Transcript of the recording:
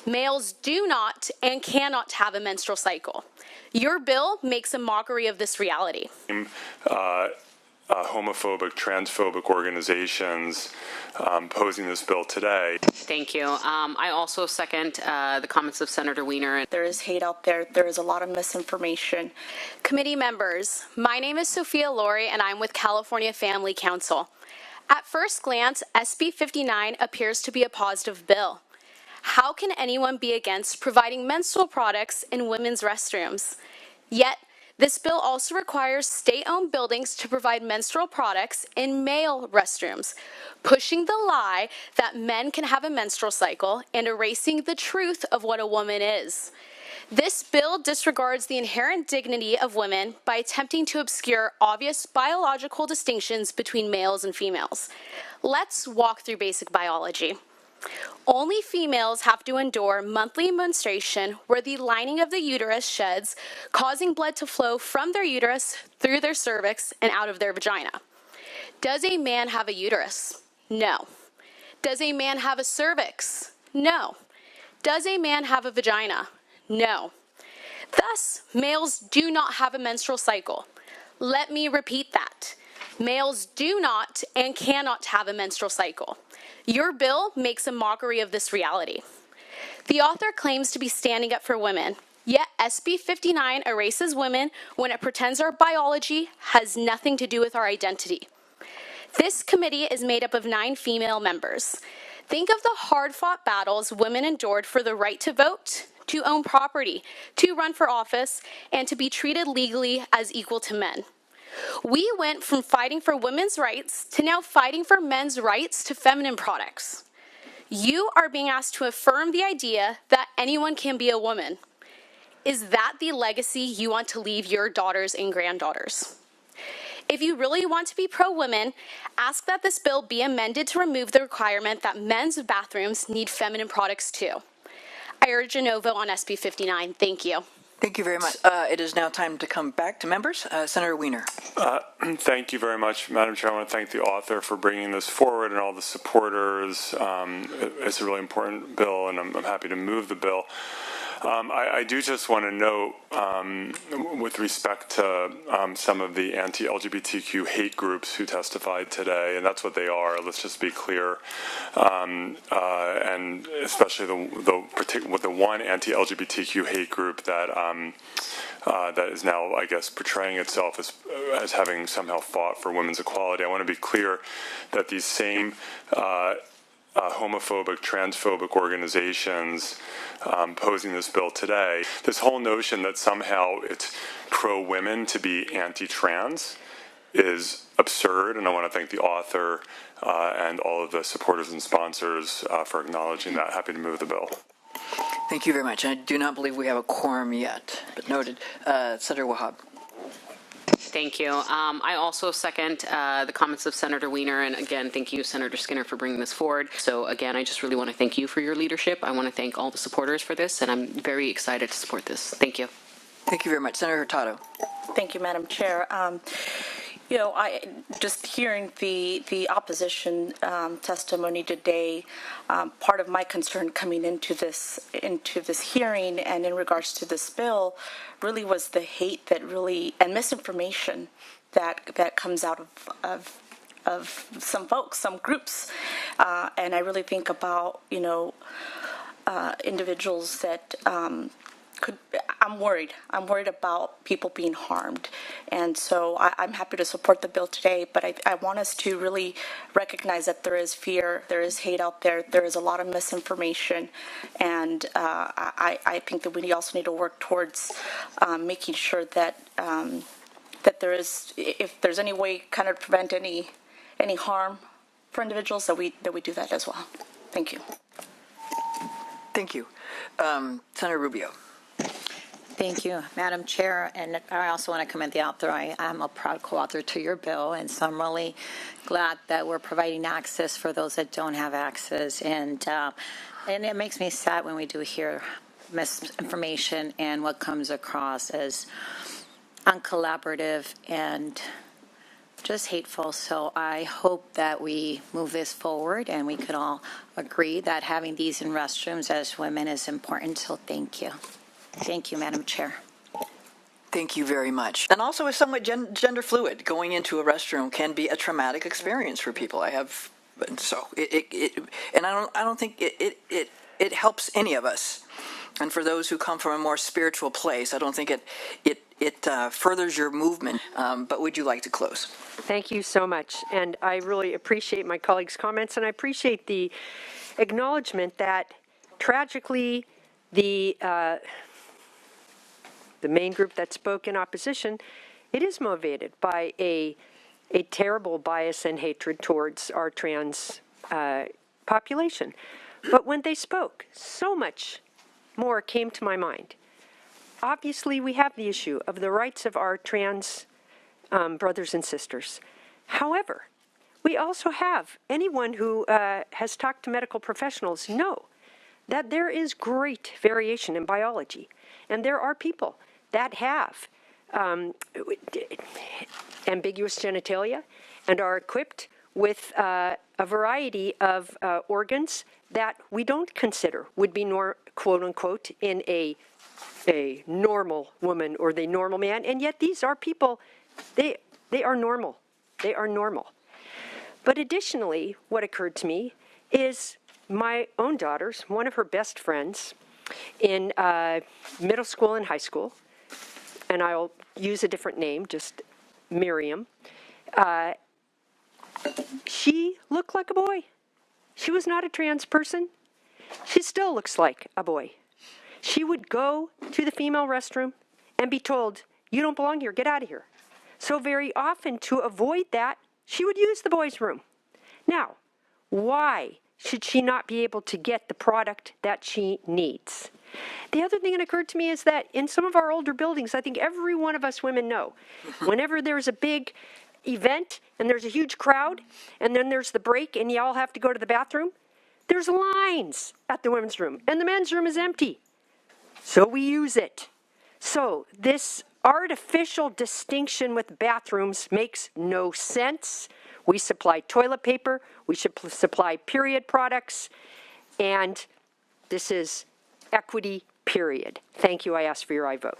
Males do not and cannot have a menstrual cycle. Your bill makes a mockery of this reality. Homophobic, transphobic organizations posing this bill today. Thank you. I also second the comments of Senator Wiener. There is hate out there. There is a lot of misinformation. Committee members, my name is Sophia Lorey, and I'm with California Family Council. At first glance, SB 59 appears to be a positive bill. How can anyone be against providing menstrual products in women's restrooms? Yet, this bill also requires state-owned buildings to provide menstrual products in male restrooms, pushing the lie that men can have a menstrual cycle and erasing the truth of what a woman is. This bill disregards the inherent dignity of women by attempting to obscure obvious biological distinctions between males and females. Let's walk through basic biology. Only females have to endure monthly menstruation where the lining of the uterus sheds, causing blood to flow from their uterus through their cervix and out of their vagina. Does a man have a uterus? No. Does a man have a cervix? No. Does a man have a vagina? No. Thus, males do not have a menstrual cycle. Let me repeat that. Males do not and cannot have a menstrual cycle. Your bill makes a mockery of this reality. The author claims to be standing up for women, yet SB 59 erases women when it pretends our biology has nothing to do with our identity. This committee is made up of 9 female members. Think of the hard-fought battles women endured for the right to vote, to own property, to run for office, and to be treated legally as equal to men. We went from fighting for women's rights to now fighting for men's rights to feminine products. You are being asked to affirm the idea that anyone can be a woman. Is that the legacy you want to leave your daughters and granddaughters? If you really want to be pro-women, ask that this bill be amended to remove the requirement that men's bathrooms need feminine products too. I urge a no vote on SB 59. Thank you. Thank you very much. It is now time to come back to members. Senator Wiener. Thank you very much, Madam Chair. I want to thank the author for bringing this forward and all the supporters. It's a really important bill, and I'm happy to move the bill. I do just want to note, with respect to some of the anti-LGBTQ hate groups who testified today, and that's what they are. Let's just be clear, and especially the one anti-LGBTQ hate group that that is now, I guess, portraying itself as having somehow fought for women's equality. I want to be clear that these same homophobic, transphobic organizations posing this bill today, this whole notion that somehow it's pro-women to be anti-trans is absurd, and I want to thank the author and all of the supporters and sponsors for acknowledging that. Happy to move the bill. Thank you very much. I do not believe we have a quorum yet, but noted. Senator Wahab. Thank you. I also second the comments of Senator Wiener, and again, thank you, Senator Skinner, for bringing this forward. So again, I just really want to thank you for your leadership. I want to thank all the supporters for this, and I'm very excited to support this. Thank you. Thank you very much. Senator Hurtado. Thank you, Madam Chair. I just hearing the opposition testimony today. Part of my concern coming into this hearing and in regards to this bill really was the hate that and misinformation that comes out of some folks, some groups, and I really think about individuals that. I'm worried about people being harmed. And so I'm happy to support the bill today, but I want us to really recognize that there is fear, there is hate out there, there is a lot of misinformation, and I think that we also need to work towards making sure that that there is, if there's any way kind of prevent any harm for individuals, that we do that as well. Thank you. Thank you. Senator Rubio. Thank you, Madam Chair, and I also want to commend the author. I am a proud co-author to your bill, and so I'm really glad that we're providing access for those that don't have access, and it makes me sad when we do hear misinformation and what comes across as uncollaborative and just hateful. So I hope that we move this forward and we could all agree that having these in restrooms as women is important. So thank you. Thank you, Madam Chair. Thank you very much. And also, is somewhat gender fluid. Going into a restroom can be a traumatic experience for people. I have, so and I don't think it helps any of us. And for those who come from a more spiritual place, I don't think it furthers your movement. But would you like to close? Thank you so much. And I really appreciate my colleagues' comments, and I appreciate the acknowledgement that tragically the main group that spoke in opposition, it is motivated by a terrible bias and hatred towards our trans population. But when they spoke, so much more came to my mind. Obviously, we have the issue of the rights of our trans brothers and sisters. However, we also have anyone who has talked to medical professionals know that there is great variation in biology, and there are people that have ambiguous genitalia and are equipped with a variety of organs that we don't consider would be, quote unquote, in a normal woman or the normal man, and yet these are people, they are normal. They are normal. But additionally, what occurred to me is my own daughter's, one of her best friends in middle school and high school, and I'll use a different name, just Miriam, she looked like a boy. She was not a trans person. She still looks like a boy. She would go to the female restroom and be told, "You don't belong here, get out of here." So very often, to avoid that, she would use the boys' room. Now, why should she not be able to get the product that she needs? The other thing that occurred to me is that in some of our older buildings, I think every one of us women know, whenever there's a big event and there's a huge crowd and then there's the break and you all have to go to the bathroom, there's lines at the women's room and the men's room is empty. So we use it. So this artificial distinction with bathrooms makes no sense. We supply toilet paper, we should supply period products, and this is equity, period. Thank you. I ask for your aye vote.